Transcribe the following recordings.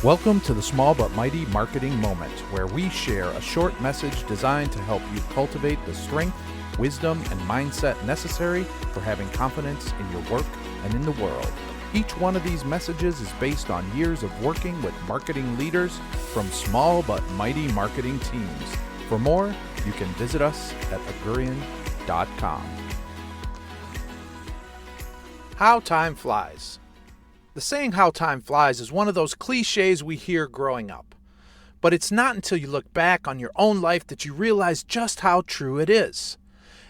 Welcome to the Small But Mighty Marketing Moment, where we share a short message designed to help you cultivate the strength, wisdom, and mindset necessary for having confidence in your work and in the world. Each one of these messages is based on years of working with marketing leaders from small but mighty marketing teams. For more, you can visit us at agurian.com. How time flies. The saying "how time flies" is one of those cliches we hear growing up. But it's not until you look back on your own life that you realize just how true it is.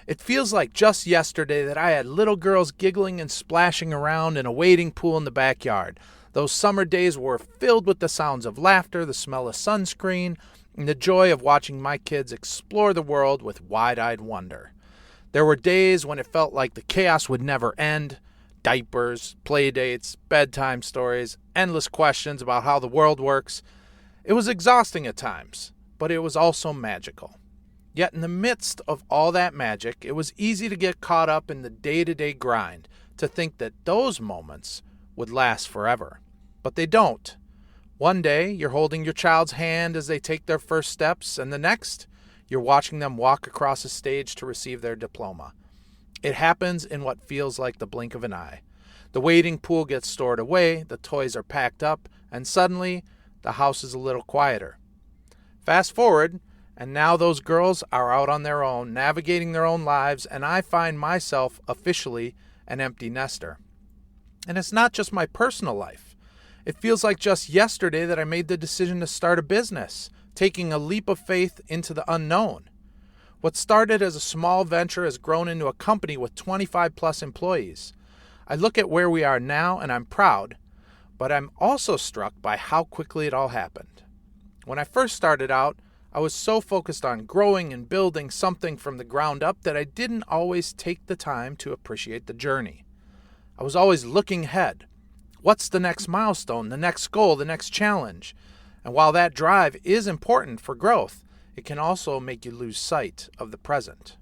It feels like just yesterday that I had little girls giggling and splashing around in a wading pool in the backyard. Those summer days were filled with the sounds of laughter, the smell of sunscreen, and the joy of watching my kids explore the world with wide-eyed wonder. There were days when it felt like the chaos would never end. Diapers, play dates, bedtime stories, endless questions about how the world works. It was exhausting at times, but it was also magical. Yet in the midst of all that magic, it was easy to get caught up in the day-to-day grind, to think that those moments would last forever. But they don't. One day, you're holding your child's hand as they take their first steps, and the next, you're watching them walk across a stage to receive their diploma. It happens in what feels like the blink of an eye. The wading pool gets stored away, the toys are packed up, and suddenly the house is a little quieter. Fast forward, and now those girls are out on their own, navigating their own lives, and I find myself officially an empty nester. And it's not just my personal life. It feels like just yesterday that I made the decision to start a business, taking a leap of faith into the unknown. What started as a small venture has grown into a company with 25 plus employees. I look at where we are now and I'm proud, but I'm also struck by how quickly it all happened. When I first started out, I was so focused on growing and building something from the ground up that I didn't always take the time to appreciate the journey. I was always looking ahead. What's the next milestone, the next goal, the next challenge? And while that drive is important for growth, it can also make you lose sight of the present.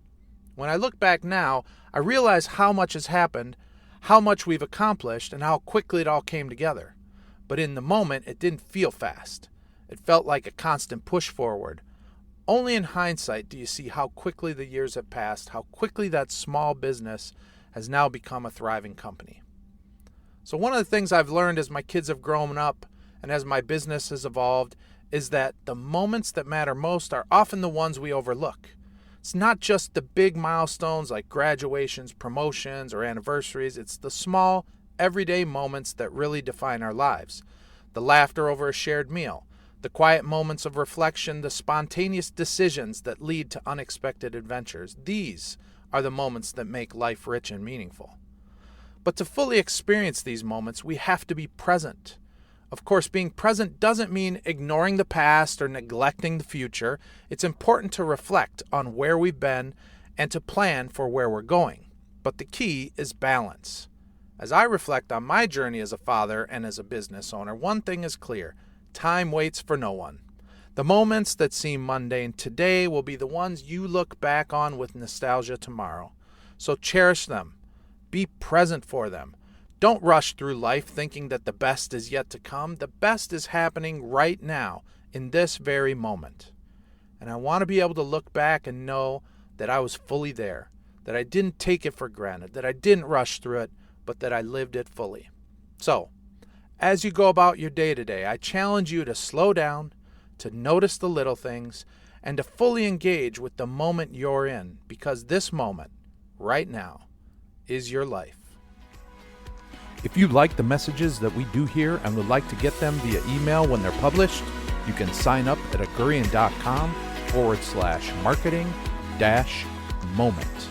When I look back now, I realize how much has happened, how much we've accomplished, and how quickly it all came together. But in the moment, it didn't feel fast. It felt like a constant push forward. Only in hindsight do you see how quickly the years have passed, how quickly that small business has now become a thriving company. So one of the things I've learned as my kids have grown up and as my business has evolved is that the moments that matter most are often the ones we overlook. It's not just the big milestones like graduations, promotions, or anniversaries. It's the small, everyday moments that really define our lives. The laughter over a shared meal, the quiet moments of reflection, the spontaneous decisions that lead to unexpected adventures. These are the moments that make life rich and meaningful. But to fully experience these moments, we have to be present. Of course, being present doesn't mean ignoring the past or neglecting the future. It's important to reflect on where we've been and to plan for where we're going. But the key is balance. As I reflect on my journey as a father and as a business owner, one thing is clear: time waits for no one. The moments that seem mundane today will be the ones you look back on with nostalgia tomorrow. So cherish them. Be present for them. Don't rush through life thinking that the best is yet to come. The best is happening right now, in this very moment. And I want to be able to look back and know that I was fully there, that I didn't take it for granted, that I didn't rush through it, but that I lived it fully. So, as you go about your day today, I challenge you to slow down, to notice the little things, and to fully engage with the moment you're in, because this moment, right now, is your life. If you like the messages that we do here and would like to get them via email when they're published, you can sign up at agurian.com/marketing-moment.